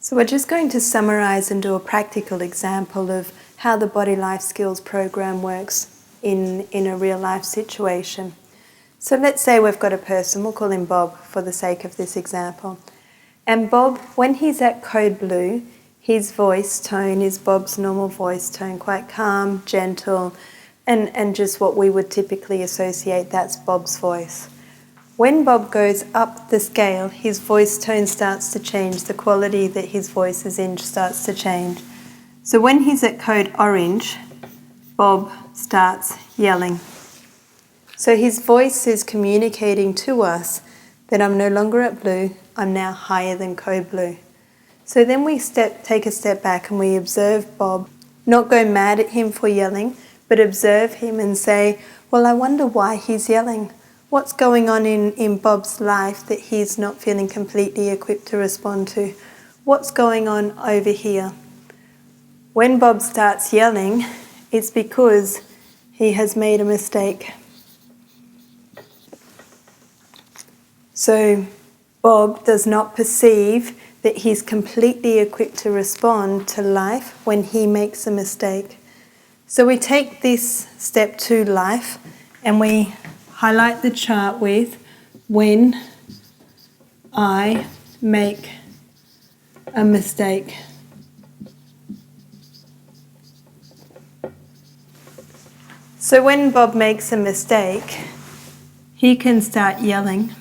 So we're just going to summarise and do a practical example of how the Body Life Skills program works in a real life situation. So let's say we've got a person, we'll call him Bob for the sake of this example. And Bob, when he's at code blue, his voice tone is Bob's normal voice tone, quite calm, gentle, and just what we would typically associate, that's Bob's voice. When Bob goes up the scale, his voice tone starts to change, the quality that his voice is in starts to change. So when he's at code orange, Bob starts yelling. So his voice is communicating to us that I'm no longer at blue, I'm now higher than code blue. So then we take a step back and we observe Bob, not go mad at him for yelling, but observe him and say, well, I wonder why he's yelling. What's going on in Bob's life that he's not feeling completely equipped to respond to? What's going on over here? When Bob starts yelling, it's because he has made a mistake. So Bob does not perceive that he's completely equipped to respond to life when he makes a mistake. So we take this step to life and we highlight the chart with when I make a mistake. So when Bob makes a mistake, he can start yelling.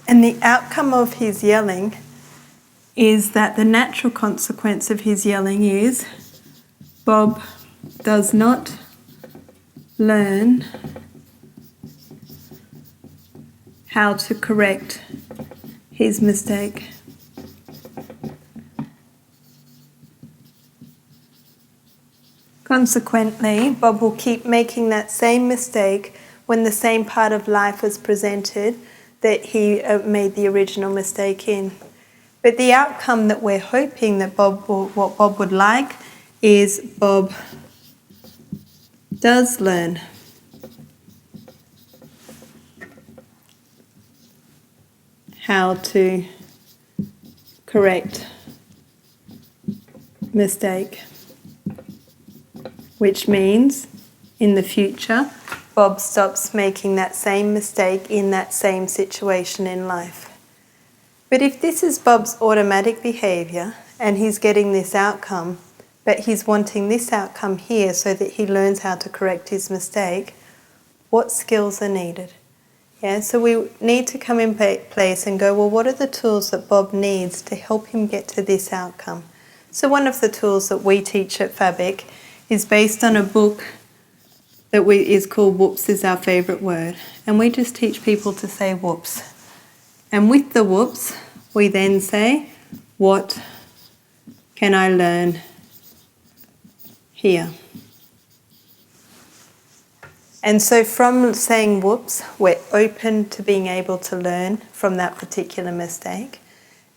And the outcome of his yelling is that the natural consequence of his yelling is Bob does not learn how to correct his mistake. Consequently, Bob will keep making that same mistake when the same part of life is presented that he made the original mistake in. But the outcome that we're hoping that what Bob would like is Bob does learn how to correct mistake, which means in the future Bob stops making that same mistake in that same situation in life. But if this is Bob's automatic behaviour and he's getting this outcome, but he's wanting this outcome here so that he learns how to correct his mistake, what skills are needed? Yeah, so we need to come in place and go, well, what are the tools that Bob needs to help him get to this outcome? So one of the tools that we teach at Fabric is based on a book that is called Whoops is Our Favourite Word. And we just teach people to say whoops. And with the whoops, we then say, what can I learn here? And so from saying whoops, we're open to being able to learn from that particular mistake.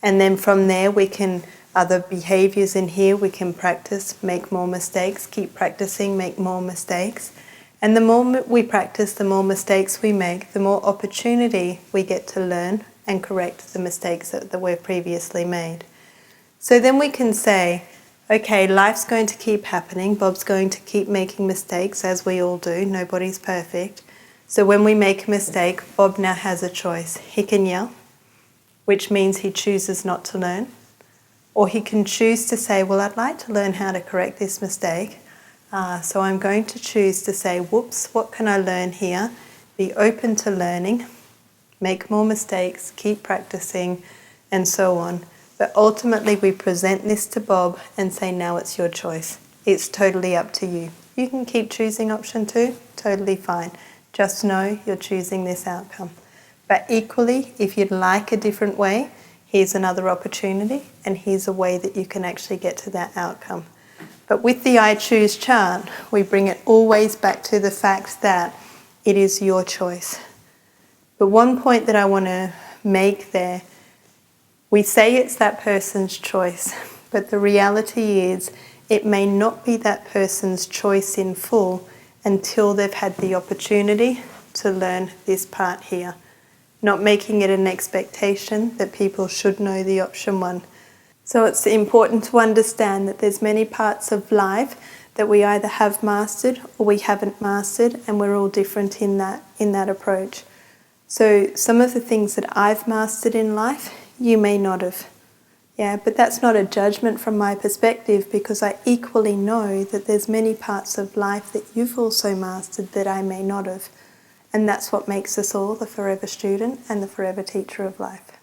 And then from there we can, other behaviours in here, we can practice, make more mistakes, keep practicing, make more mistakes. And the more we practice, the more mistakes we make, the more opportunity we get to learn and correct the mistakes that were previously made. So then we can say, okay, life's going to keep happening, Bob's going to keep making mistakes, as we all do, nobody's perfect. So when we make a mistake, Bob now has a choice. He can yell, which means he chooses not to learn, or he can choose to say, well, I'd like to learn how to correct this mistake, so I'm going to choose to say, whoops, what can I learn here? Be open to learning, make more mistakes, keep practicing, and so on. But ultimately we present this to Bob and say, now it's your choice. It's totally up to you. You can keep choosing option 2, totally fine. Just know you're choosing this outcome. But equally, if you'd like a different way, here's another opportunity and here's a way that you can actually get to that outcome. But with the I choose chart, we bring it always back to the fact that it is your choice. But one point that I want to make there, we say it's that person's choice, but the reality is it may not be that person's choice in full until they've had the opportunity to learn this part here. not making it an expectation that people should know the option one. So it's important to understand that there's many parts of life that we either have mastered or we haven't mastered, and we're all different in that approach. So some of the things that I've mastered in life, you may not have. Yeah, but that's not a judgment from my perspective, because I equally know that there's many parts of life that you've also mastered that I may not have. And that's what makes us all the forever student and the forever teacher of life.